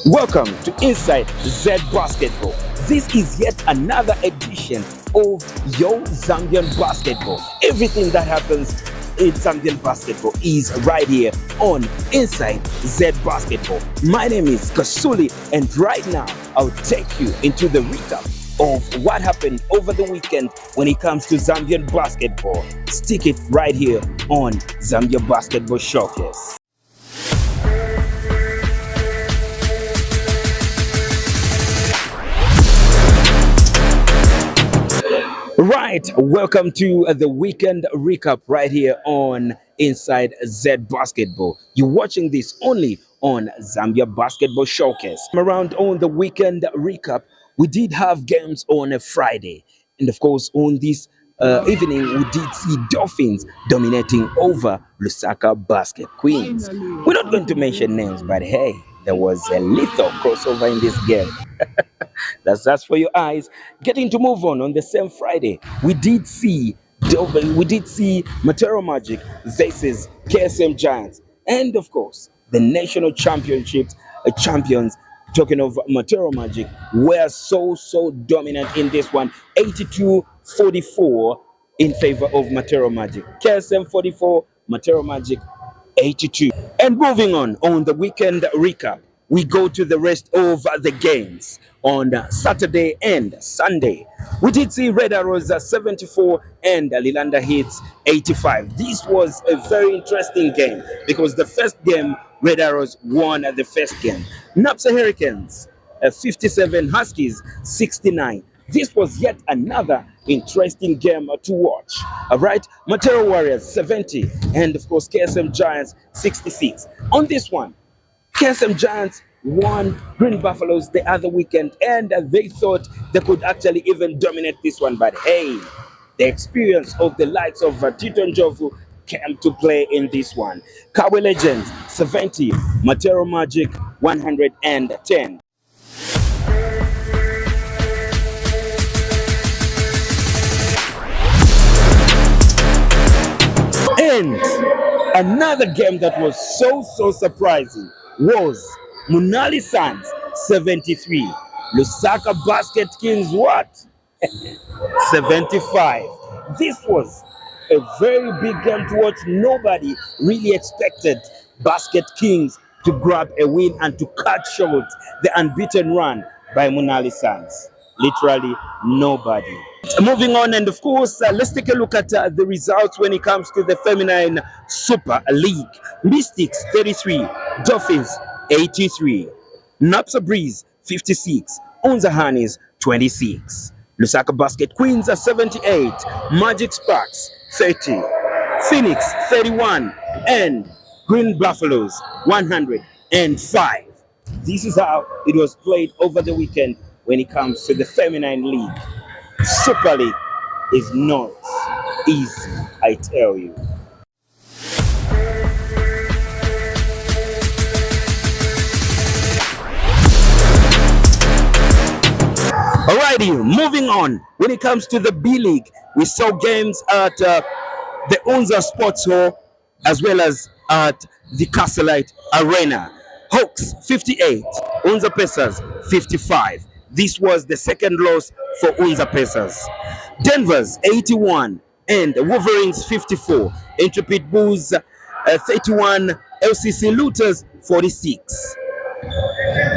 Welcome to Inside Zed Basketball. This is yet another edition of your Zambian basketball. Everything that happens in Zambian basketball is right here on Inside Zed Basketball. My name is Kasuli, and right now I'll take you into the recap of what happened over the weekend when it comes to Zambian basketball. Stick it right here on Zambia Basketball Showcase. Right, welcome to the weekend recap right here on Inside Zed Basketball. You're watching this only on Zambia Basketball Showcase. Around on the weekend recap, we did have games on a Friday, and of course on this evening we did see Dolphins dominating over Lusaka Basket Queens. We're not going to mention names, but hey, there was a lethal crossover in this game. That's for your eyes. Getting to move on the same Friday, we did see Matero Magic versus KSM Giants, and of course the national championships champions. Talking of Matero Magic, were so dominant in this one, 82-44 in favor of Matero Magic. KSM 44, Matero Magic 82. And moving on the weekend recap, we go to the rest of the games on Saturday and Sunday. We did see Red Arrows 74 and Lilanda Hits 85. This was a very interesting game because the first game, Red Arrows won the first game. Napsa Hurricanes 57, Huskies 69. This was yet another interesting game to watch. All right, Matero Warriors 70 and of course KSM Giants 66. On this one, KSM Giants won Green Buffaloes the other weekend, and they thought they could actually even dominate this one. But hey, the experience of the likes of Tito Njovu came to play in this one. Kawe Legends 70, Matero Magic 110. And another game that was so surprising was Munali Suns 73, Lusaka Basket Kings what? 75. This was a very big game to watch. Nobody really expected Basket Kings to grab a win and to cut short the unbeaten run by Munali Suns. Literally nobody. Moving on, and of course, let's take a look at the results when it comes to the Feminine Super League. Mystics 33, Dolphins 83, Napsa Breeze 56, Unza Hanis 26, Lusaka Basket Queens 78, Magic Sparks 30, Phoenix 31, and Green Buffaloes 105. This is how it was played over the weekend when it comes to the Feminine League. Super League is not easy, I tell you. Alrighty, moving on. When it comes to the B League, we saw games at the Unza Sports Hall as well as at the Castleite Arena. Hawks 58, Unza Pacers 55. This was the second loss for Unza Pacers. Denver's 81 and Wolverines 54. Intrepid Bulls 31, LCC Looters 46.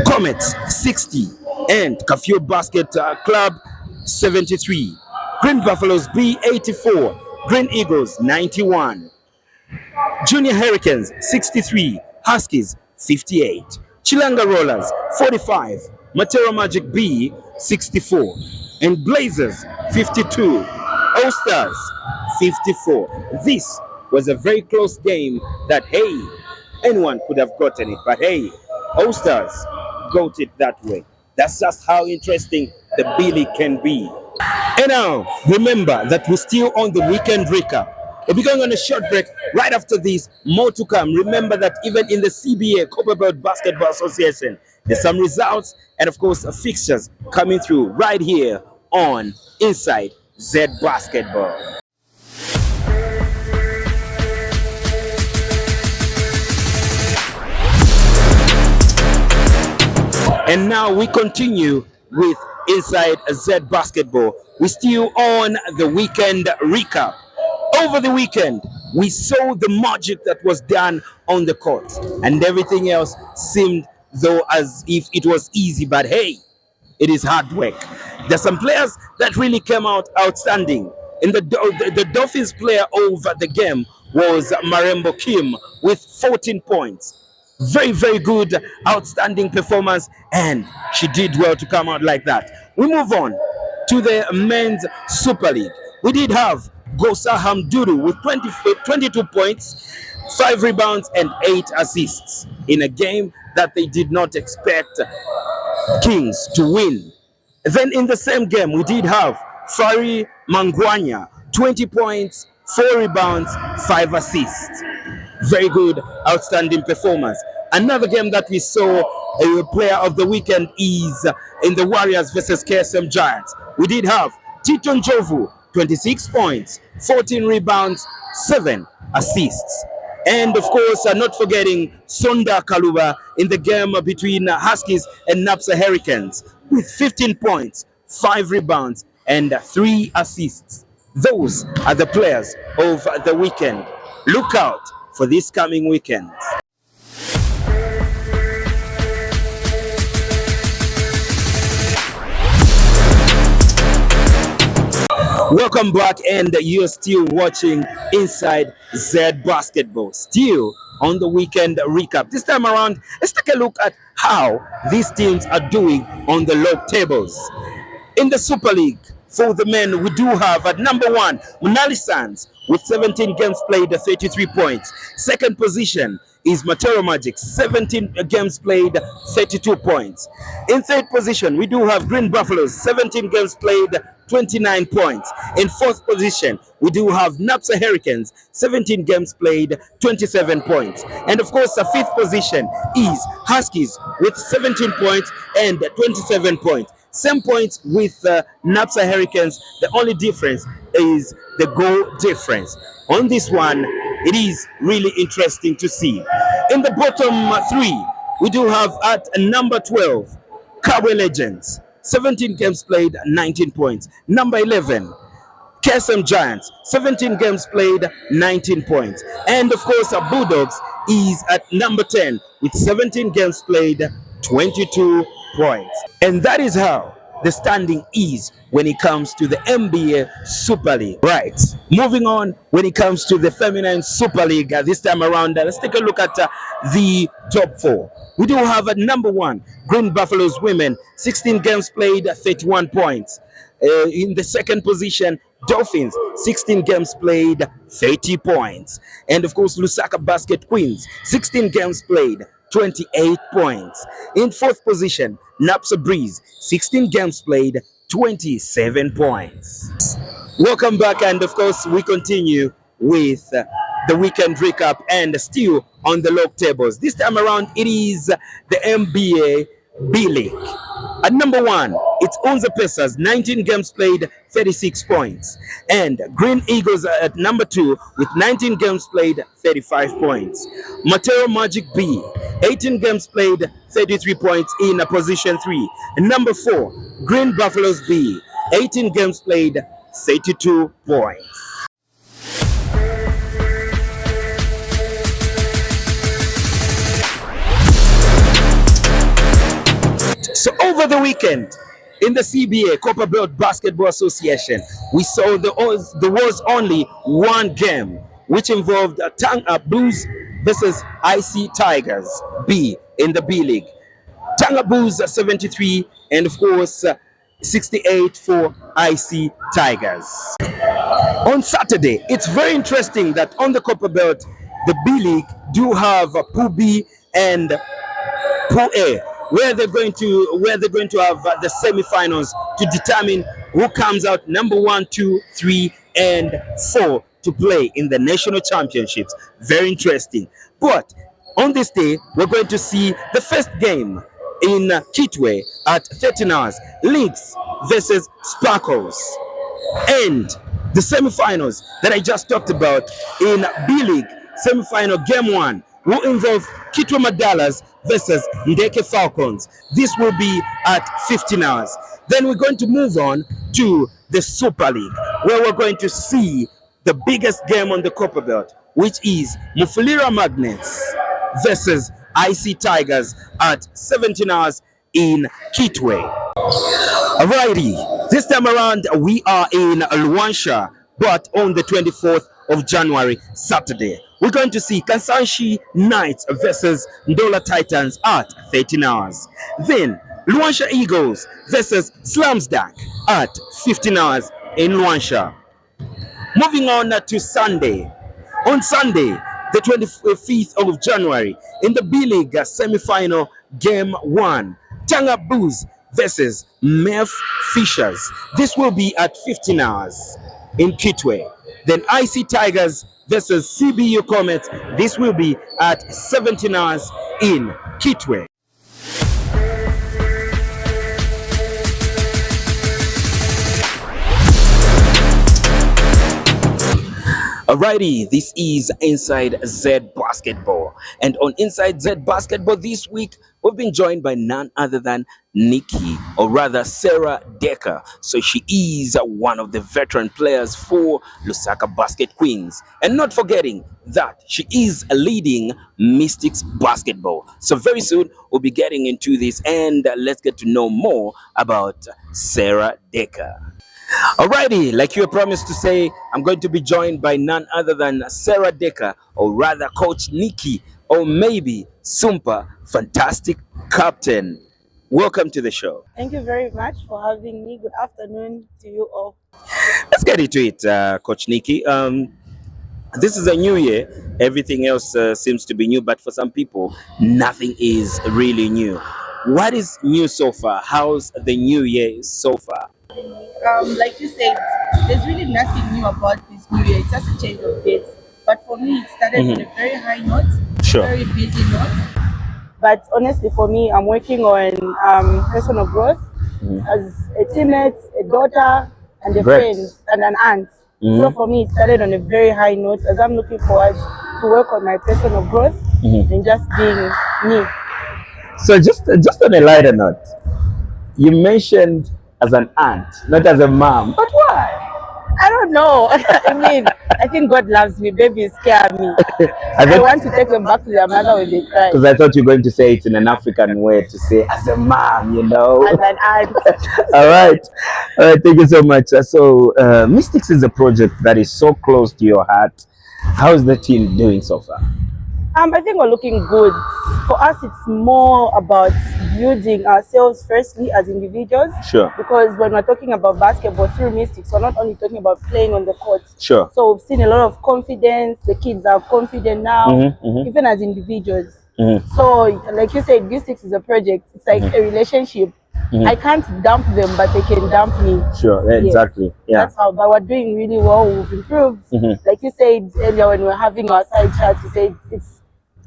Comets 60 and Kafio Basket Club 73. Green Buffaloes B 84, Green Eagles 91. Junior Hurricanes 63, Huskies 58. Chilanga Rollers 45, Matero Magic B 64, and Blazers 52, All Stars 54. This was a very close game that, hey, anyone could have gotten it, but hey, All Stars got it that way. That's just how interesting the B League can be. And now, remember that we're still on the weekend recap. We'll be going on a short break. Right after this, more to come. Remember that even in the CBA, Copperbelt Basketball Association, there's some results and of course fixtures coming through right here on Inside Zed Basketball. And now we continue with Inside Zed Basketball. We still on the weekend recap. Over the weekend, we saw the magic that was done on the court, and everything else seemed though as if it was easy, but hey, it is hard work. There's some players that really came out outstanding. In the Dolphins player of the game was Marembo Kim with 14 points. Very, very good, outstanding performance, and she did well to come out like that. We move on to the men's Super League. We did have Gosa Hamduru with 22 points, 5 rebounds, and 8 assists in a game that they did not expect Kings to win. Then in the same game, we did have Fari Mangwanya, 20 points, 4 rebounds, 5 assists. Very good, outstanding performance. Another game that we saw a player of the weekend is in the Warriors versus KSM Giants. We did have Tito Njovu, 26 points, 14 rebounds, 7 assists. And of course, not forgetting Sonda Kaluba in the game between Huskies and Napsa Hurricanes with 15 points, 5 rebounds, and 3 assists. Those are the players of the weekend. Look out for this coming weekend. Welcome back, and you're still watching Inside Zed Basketball, still on the weekend recap. This time around, let's take a look at how these teams are doing on the log tables. In the Super League, for the men, we do have at number 1, Munali Sands with 17 games played, 33 points. Second position is Matero Magic, 17 games played, 32 points. In third position, we do have Green Buffaloes, 17 games played, 29 points. In fourth position, we do have Napsa Hurricanes, 17 games played, 27 points. And of course, the fifth position is Huskies with 17 points and 27 points. Same points with Napsa Hurricanes. The only difference is the goal difference. On this one, it is really interesting to see. In the bottom 3, we do have at number 12, Kabwe Legends, 17 games played, 19 points. Number 11, KSM Giants, 17 games played, 19 points. And of course, Bulldogs is at number 10 with 17 games played, 22 points. And that is how the standing is when it comes to the NBA Super League. Right, moving on when it comes to the Feminine Super League this time around, let's take a look at the top 4. We do have at number 1, Green Buffaloes women, 16 games played, 31 points. In the second position, Dolphins, 16 games played, 30 points. And of course, Lusaka Basket Queens, 16 games played, 28 points. In fourth position, Napsa Breeze, 16 games played, 27 points. Welcome back, and of course, we continue with the weekend recap and still on the log tables. This time around, it is the NBA B League. At number 1, it's Unza Pacers, 19 games played, 36 points. And Green Eagles are at number 2 with 19 games played, 35 points. Matero Magic B, 18 games played, 33 points in position 3. And number 4, Green Buffaloes B, 18 games played, 32 points. So over the weekend, in the CBA, Copper Belt Basketball Association, we saw there was only one game, which involved Tanga Blues versus IC Tigers B in the B League. Tanga Blues 73, and of course 68 for IC Tigers. On Saturday, it's very interesting that on the Copper Belt, the B League do have Pool B and Pool A, where they're going to have the semi-finals to determine who comes out number 1, 2, 3, and 4 to play in the national championships. Very interesting. But on this day, we're going to see the first game in Kitwe at 13 hours. Lynx versus Sparkles. And the semi-finals that I just talked about in B League, semi-final game 1, Ruins of Kitwe Madalas versus Ndeke Falcons. This will be at 15 hours. Then we're going to move on to the Super League, where we're going to see the biggest game on the Copper Belt, which is Mufulira Magnets versus IC Tigers at 17 hours in Kitwe. Alrighty, this time around we are in Luansha, but on the 24th of January, Saturday. We're going to see Kansanshi Knights versus Ndola Titans at 13 hours. Then Luansha Eagles versus Slamsdak at 15 hours in Luansha. Moving on to Sunday. On Sunday, the 25th of January, in the B-League semi-final game 1, Tanga Blues versus Mef Fishers. This will be at 15 hours in Kitwe. Then IC Tigers versus CBU Comets. This will be at 17 hours in Kitwe. Alrighty, this is Inside Zed Basketball. And on Inside Zed Basketball this week, we've been joined by none other than Nikki, or rather Sarah Deka. So she is one of the veteran players for Lusaka Basket Queens. And not forgetting that she is leading Mystics Basketball. So very soon, we'll be getting into this, and let's get to know more about Sarah Deka. Alrighty, like you promised to say, I'm going to be joined by none other than Sarah Deka, or rather Coach Nikki, or maybe Sumpa, fantastic captain. Welcome to the show. Thank you very much for having me. Good afternoon to you all. Let's get into it, Coach Nikki. This is a new year. Everything else seems to be new, but for some people, nothing is really new. What is new so far? How's the new year so far? Like you said, there's really nothing new about this new year. It's just a change of dates. But for me, it started on a very high note, Sure. very busy note. But honestly, for me, I'm working on personal growth as a teammate, a daughter, and a Great. friend, and an aunt. So for me, it started on a very high note as I'm looking forward to work on my personal growth and just being me. So just on a lighter note, you mentioned as an aunt, not as a mom. But why? I don't know. I mean, I think God loves me. Babies scare me. I want to take them back to their mother when they cry. Because I thought you were going to say it in an African way, to say as a mom, you know. As an aunt. All right. Thank you so much. So Mystics is a project that is so close to your heart. How is the team doing so far? I think we're looking good. For us, it's more about building ourselves firstly as individuals. Sure. Because when we're talking about basketball through Mystics, we're not only talking about playing on the court. Sure. So we've seen a lot of confidence. The kids are confident now, even as individuals. So, like you said, Mystics is a project. It's like a relationship. I can't dump them, but they can dump me. Sure, exactly. Yes. Yeah. That's how, but we're doing really well. We've improved. Like you said earlier when we were having our side chat, you said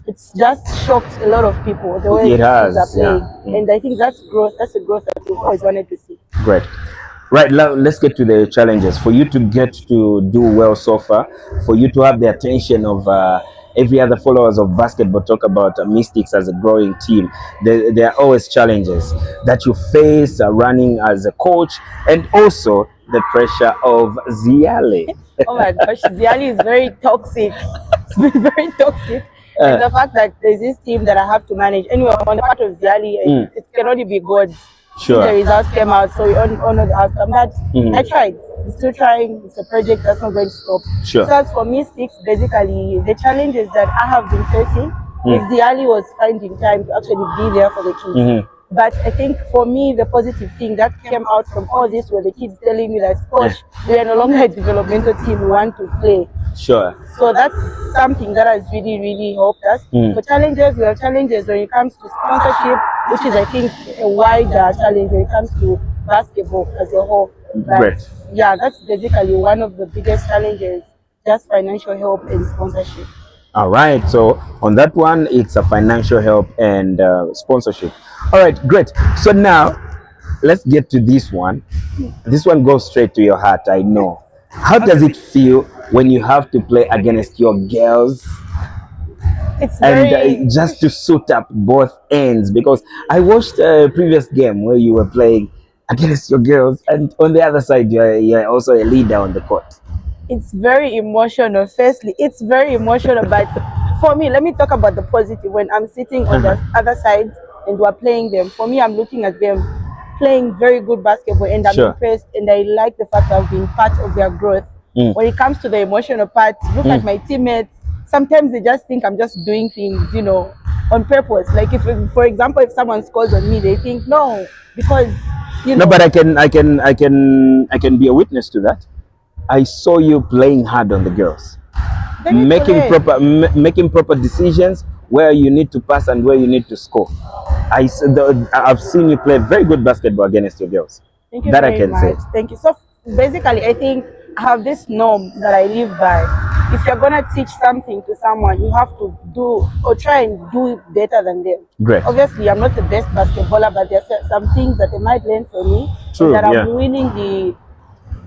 it's just shocked a lot of people the way It has, things are playing. yeah. And I think that's growth. That's a growth that we've always wanted to see. Great. Right, now let's get to the challenges. For you to get to do well so far, for you to have the attention of every other followers of basketball talk about Mystics as a growing team, there are always challenges that you face running as a coach, and also the pressure of Ziale. Oh my gosh, Ziali is very toxic. It's been very toxic. And the fact that there's this team that I have to manage. Anyway, on the part of Ziali, it can only be good. Sure. The results came out, so we honor the outcome. But I tried. I'm still trying. It's a project that's not going to stop. Sure. So as for Mystics, basically, the challenges that I have been facing is Ziali was finding time to actually be there for the kids. But I think for me, the positive thing that came out from all this were the kids telling me that, Coach, we are no longer a developmental team, we want to play. Sure. So that's something that has really, really helped us. For challenges, we have challenges when it comes to sponsorship, which is, I think, a wider challenge when it comes to basketball as a whole. But Great. yeah, that's basically one of the biggest challenges, just financial help and sponsorship. All right, so on that one, it's a financial help and sponsorship. All right, great. So now, let's get to this one. This one goes straight to your heart, I know. How does it feel when you have to play against your girls It's and very just to suit up both ends, because I watched a previous game where you were playing against your girls, and on the other side you're also a leader on the court. it's very emotional. Firstly, it's very emotional, but for me, let me talk about the positive. When I'm sitting on the other side and we're playing them, for me, I'm looking at them playing very good basketball, and I'm Sure. impressed, and I like the fact that I've been part of their growth. When it comes to the emotional part, look at my teammates. Sometimes they just think I'm just doing things, on purpose. Like if, for example, if someone scores on me, they think no, because No, but I can be a witness to that. I saw you playing hard on the girls, they need to learn. making proper decisions where you need to pass and where you need to score. I've seen you play very good basketball against your girls. Thank you That I very can say. much. Thank you. So basically, I think I have this norm that I live by. If you're gonna teach something to someone, you have to do or try and do it better than them. Great. Obviously, I'm not the best basketballer, but there's some things that they might learn from me, and True. that Yeah. I'm willingly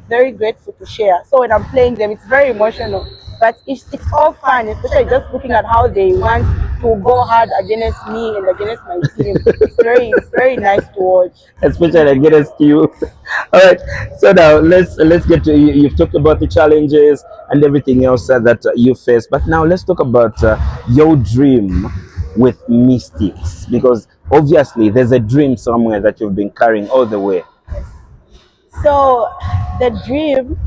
very grateful to share. So when I'm playing them, it's very emotional, but it's all fun, especially just looking at how they want to go hard against me and against my team. It's very nice to watch. Especially against you. All right. So now let's get to you. You've talked about the challenges and everything else that you face, but now let's talk about your dream with Mystics, because obviously there's a dream somewhere that you've been carrying all the way. So the dream,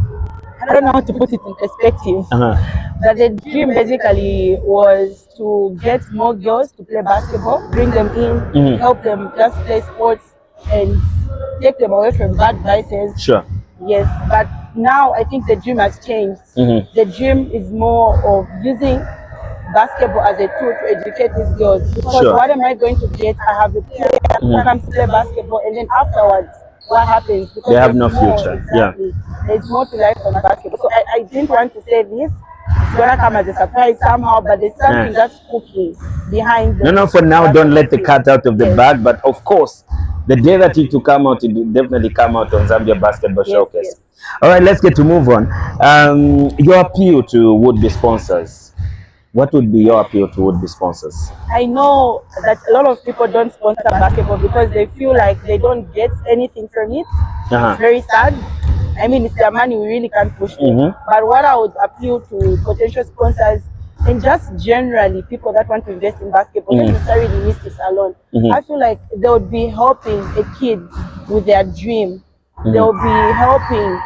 I don't know how to put it in perspective, Uh-huh. but the dream basically was to get more girls to play basketball, bring them in, help them just play sports, and take them away from bad vices. Sure. Yes, but now I think the dream has changed. The dream is more of using basketball as a tool to educate these girls. Because Sure. what am I going to get? I have a player who comes to play basketball, and then afterwards, what happens? Because They have there's no more, future. Yeah. exactly. There's more to life than basketball. So I didn't want to say this. It's gonna come as a surprise somehow, but there's something Yeah. that's cooking behind No, the no, for now, don't let the basketball cat out of the team. bag. But of course, the day that it will come out, it will definitely come out on Zambia Basketball Yes, Showcase. yes. All right, let's get to move on. Your appeal to would-be sponsors. What would be your appeal to would-be sponsors? I know that a lot of people don't sponsor basketball because they feel like they don't get anything from it. Uh-huh. It's very sad. I mean, it's their money, we really can't push them. But what I would appeal to potential sponsors and just generally people that want to invest in basketball, not necessarily Mystics alone, I feel like they would be helping a kid with their dream. They will be helping,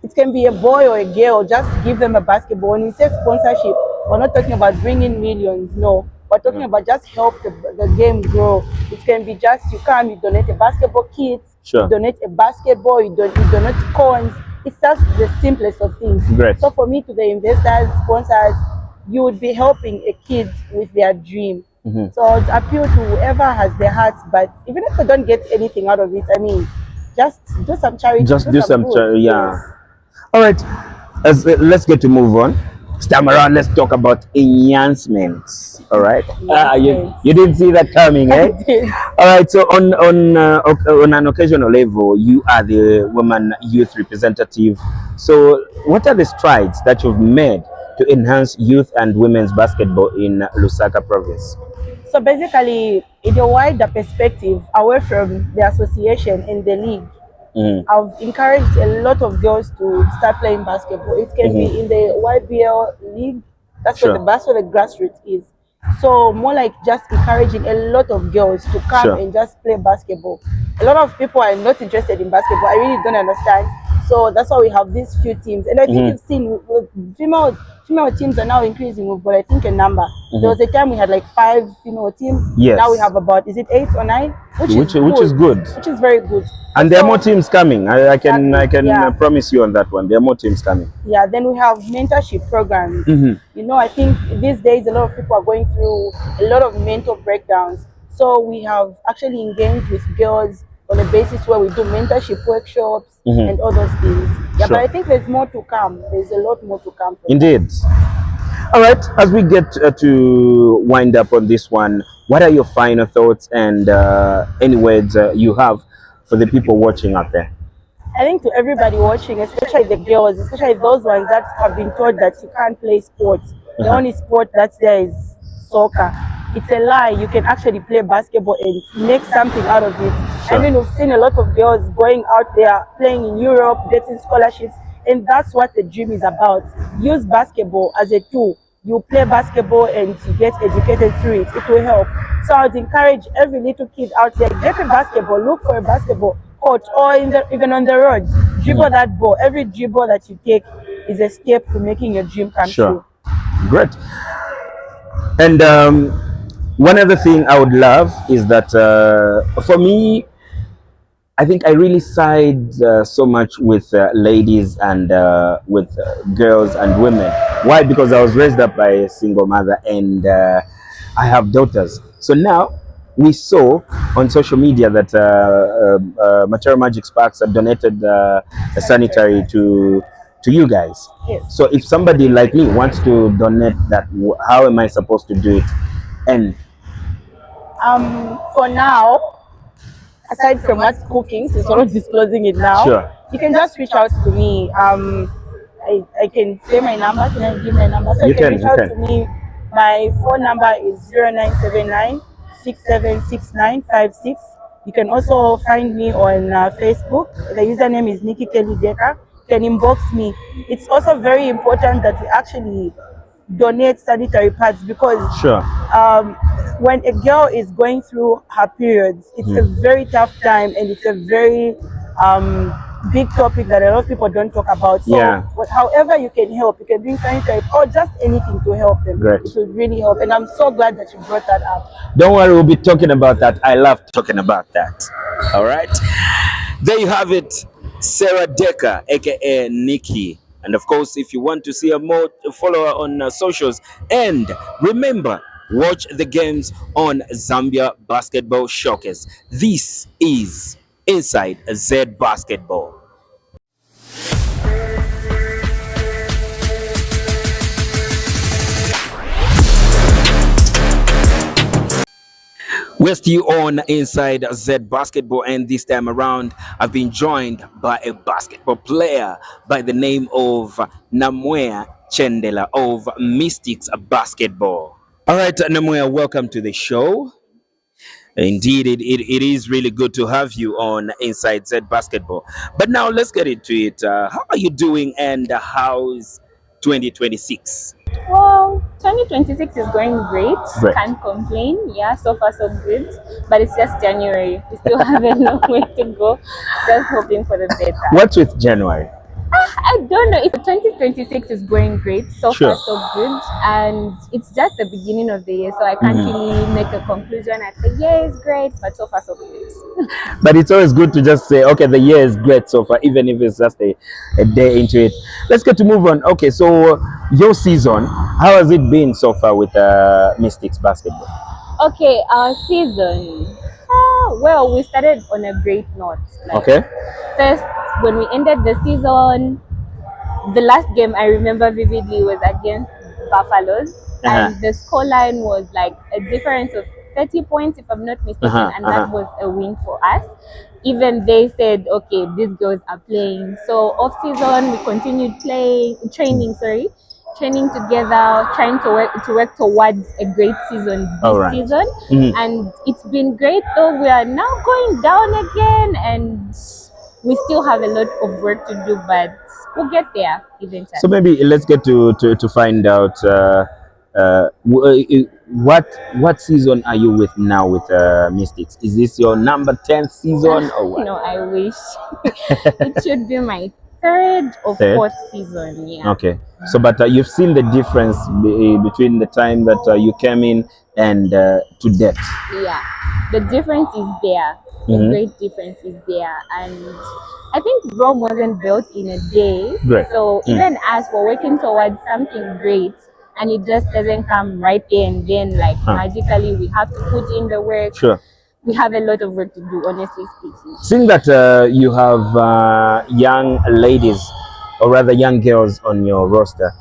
it can be a boy or a girl, just give them a basketball. When we say sponsorship, we're not talking about bringing millions, no. We're talking about just help the game grow. It can be just you come, you donate a basketball kit, Sure. you donate a basketball, you donate coins. It's just the simplest of things. Great. So for me, to the investors, sponsors, you would be helping a kid with their dream. So I'd appeal to whoever has the heart, but even if they don't get anything out of it, I mean, just do some charity. Just do some, good. yeah. Yes. All right, let's get to move on. This time around, let's talk about enhancements. All right. You didn't see that coming, eh? I did. All right. So on an occasional level, you are the women youth representative. So what are the strides that you've made to enhance youth and women's basketball in Lusaka province? So basically, in a wider perspective, away from the association and the league, I've encouraged a lot of girls to start playing basketball. It can be in the YBL league. That's Sure. that's what the grassroots is. So more like just encouraging a lot of girls to come Sure. and just play basketball. A lot of people are not interested in basketball. I really don't understand. So that's why we have these few teams. And I think you've seen female teams are now increasing. We've got, I think, a number. There was a time we had like 5 female teams. Yes. Now we have about, is it 8 or 9? Which is good. Which is very good. And there are So- more teams coming. I can Yeah. promise you on that one. There are more teams coming. Yeah, then we have mentorship programs. I think these days a lot of people are going through a lot of mental breakdowns. So we have actually engaged with girls on a basis where we do mentorship workshops and all those things. Yeah, Sure. but I think there's more to come. There's a lot more to come. Indeed. All right, as we get to wind up on this one, what are your final thoughts and any words you have for the people watching out there? I think to everybody watching, especially the girls, especially those ones that have been told that you can't play sports, the only sport that's there is soccer. It's a lie. You can actually play basketball and make something out of it. Sure. I mean, we've seen a lot of girls going out there playing in Europe, getting scholarships, and that's what the dream is about. Use basketball as a tool. You play basketball and you get educated through it. It will help. So I would encourage every little kid out there, get a basketball, look for a basketball coach, or even on the road, dribble that ball. Every dribble that you take is a step to making your dream come true. Great. And one other thing I would love is that for me, I think I really side so much with ladies and with girls and women. Why? Because I was raised up by a single mother and I have daughters. So now we saw on social media that Material Magic Sparks have donated a sanitary to you guys. Yes. So if somebody like me wants to donate that, how am I supposed to do it? And for now, aside from what's cooking, since we're not disclosing it now, Sure. you can just reach out to me. I can say my number. Can I give my number? So you can reach out to me. My phone number is 0979 676956. You can also find me on Facebook. The username is Nikki Kelly Deka. You can inbox me. It's also very important that we actually donate sanitary pads because when a girl is going through her periods, it's a very tough time and it's a very big topic that a lot of people don't talk about. So however you can help, you can bring sanitary or just anything to help them. Great. It will really help. And I'm so glad that you brought that up. Don't worry, we'll be talking about that. I love talking about that. All right. There you have it. Sarah Deka, aka Nikki. And of course, if you want to see her more, follow her on socials. And remember, watch the games on Zambia Basketball Showcase. This is Inside Zed Basketball. We're still on Inside Zed Basketball, and this time around, I've been joined by a basketball player by the name of Namweyah Chendela of Mystics Basketball. All right, Namweyah, welcome to the show. Indeed, it is really good to have you on Inside Zed Basketball. But now let's get into it. How are you doing, and how's 2026? Well, 2026 is going great. Can't complain. Yeah, so far so good. But it's just January. We still have a long way to go. Just hoping for the better. What's with January? I don't know. If 2026 is going great, so far so good, and it's just the beginning of the year, so I can't really make a conclusion. I say, yeah, it's great, but so far so good. But it's always good to just say, okay, the year is great so far, even if it's just a day into it. Let's get to move on. Okay, so your season, how has it been so far with Mystics Basketball? Okay, our season. Well, we started on a great note. First, when we ended the season, the last game I remember vividly was against Buffaloes, and the scoreline was like a difference of 30 points, if I'm not mistaken, and that was a win for us. Even they said, okay, these girls are playing. So off season, we continued training together, trying to work towards a great season this season. And it's been great, though we are now going down again, and we still have a lot of work to do, but we'll get there eventually. So maybe let's get to find out what season are you with now with Mystics? Is this your number 10th season or what? No, I wish. It should be my third or fourth season. Yeah. Okay. So, but you've seen the difference between the time that you came in and to date. Yeah, the difference is there. The great difference is there, and I think Rome wasn't built in a day. So even as we're working towards something great, and it just doesn't come right there and then, like magically, we have to put in the work. We have a lot of work to do, honestly speaking. Seeing that you have young ladies, or rather young girls on your roster,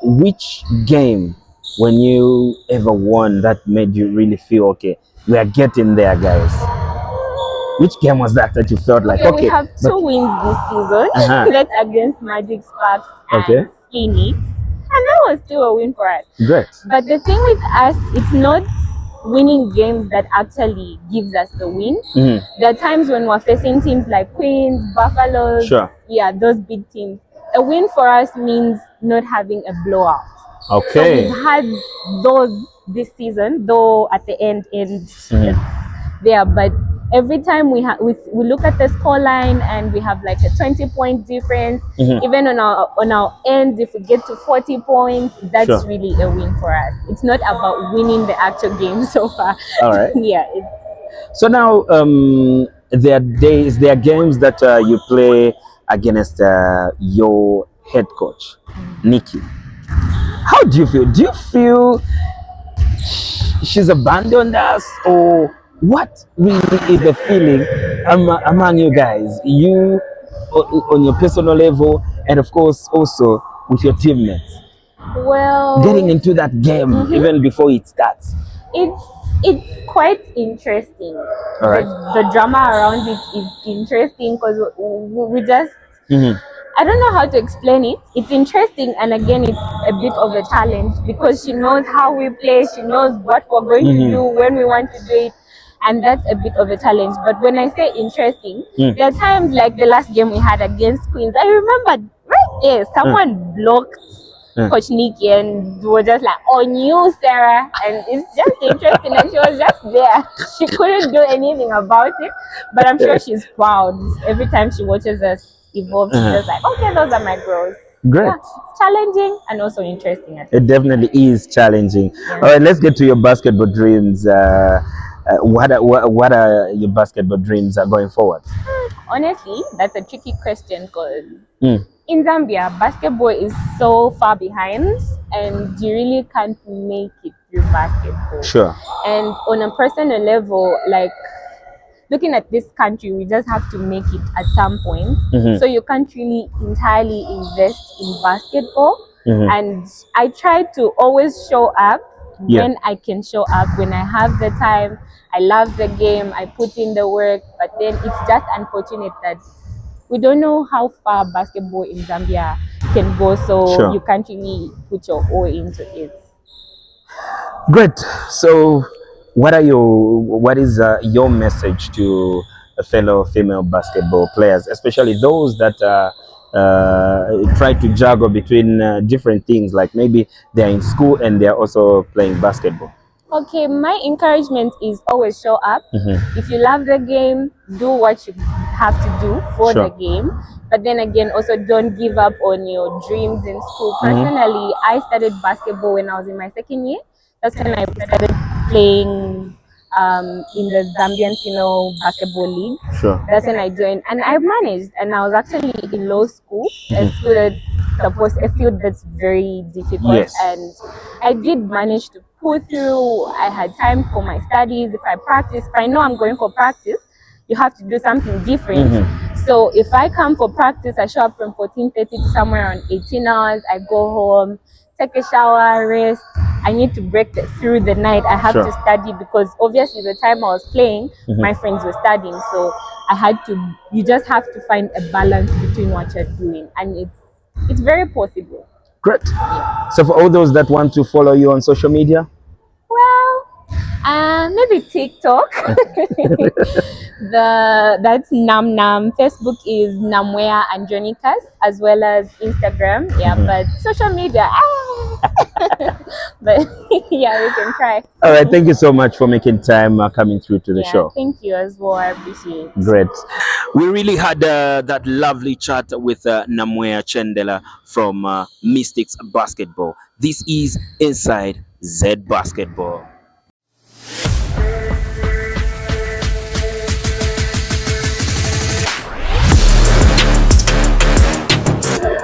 which game, when you ever won, that made you really feel, okay, we are getting there, guys? Which game was that you felt like, okay? We have two wins this season. That's against Magic Sparks and Phoenix. And that was still a win for us. Great. But the thing with us, it's not winning games that actually gives us the win. There are times when we're facing teams like Queens, Buffaloes, Sure. yeah, those big teams. A win for us means not having a blowout. Okay. So we've had those this season, though at the end there, but every time we look at the scoreline and we have like a 20-point difference, even on our end, if we get to 40 points, that's really a win for us. It's not about winning the actual game so far. All right. Yeah. So now there are games that you play against your head coach, Nikki. How do you feel? Do you feel she's abandoned us, or what really is the feeling among you guys? You on your personal level, and of course also with your teammates. Well, getting into that game even before it starts. It's quite interesting. All right. The drama around it is interesting because we just I don't know how to explain it. It's interesting, and again, it's a bit of a challenge because she knows how we play, she knows what we're going to do when we want to do it, and that's a bit of a challenge. But when I say interesting, there are times like the last game we had against Queens, I remember right there, someone blocked Coach Nikki and we were just like, on you, Sarah. And it's just interesting, and she was just there. She couldn't do anything about it, but I'm sure she's proud. Every time she watches us evolve, she's just like, okay, those are my girls. Great. Yeah, it's challenging and also interesting. It definitely is challenging. Yeah. All right, let's get to your basketball dreams. What are your basketball dreams going forward? Honestly, that's a tricky question because in Zambia, basketball is so far behind and you really can't make it through basketball. Sure. And on a personal level, like looking at this country, we just have to make it at some point. So you can't really entirely invest in basketball. And I try to always show up when I can show up, when I have the time. I love the game, I put in the work, but then it's just unfortunate that we don't know how far basketball in Zambia can go, so you can't really put your all into it. Great. So what is your message to fellow female basketball players, especially those that try to juggle between different things, like maybe they're in school and they're also playing basketball? Okay, my encouragement is always show up. If you love the game, do what you have to do for the game. But then again, also don't give up on your dreams in school. Personally, I started basketball when I was in my second year. That's when I started playing in the Zambian Female Basketball League. That's when I joined, and I managed. And I was actually in law school, a field that's very difficult. And I did manage to pull through. I had time for my studies. If I know I'm going for practice, you have to do something different. So if I come for practice, I show up from 14:30 to somewhere around 18 hours. I go home, take a shower, rest. I need to break through the night. I have to study because obviously the time I was playing, my friends were studying. So you just have to find a balance between what you're doing, and it's very possible. Great. So for all those that want to follow you on social media? Well, maybe TikTok. That's Nam. Facebook is Namweyah and Jonikas, as well as Instagram. Yeah, but social media. But yeah, we can try. All right, thank you so much for making time coming through to the show. Thank you as well. I appreciate it. Great. We really had that lovely chat with Namweyah Chendela from Mystics Basketball. This is Inside Zed Basketball.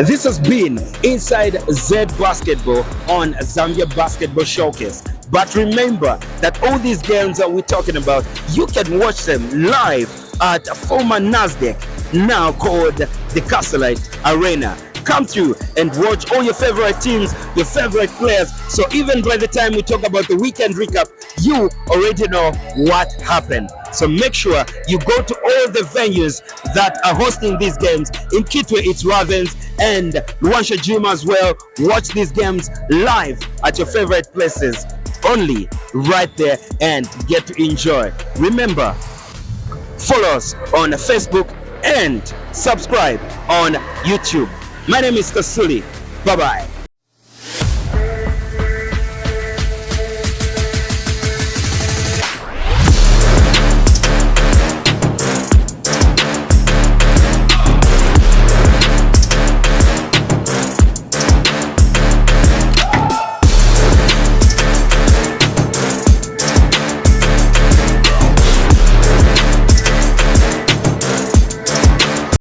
This has been Inside Zed Basketball on Zambia Basketball Showcase. But remember that all these games that we're talking about, you can watch them live at former Inisde, now called the Castlelight Arena. Come through and watch all your favorite teams, your favorite players. So even by the time we talk about the weekend recap, you already know what happened. So make sure you go to all the venues that are hosting these games. In Kitwe, it's Ravens. and Luansha Juma as well. Watch these games live at your favorite places, only right there, and get to enjoy. Remember, follow us on Facebook and subscribe on YouTube. My name is Kasuli. Bye bye.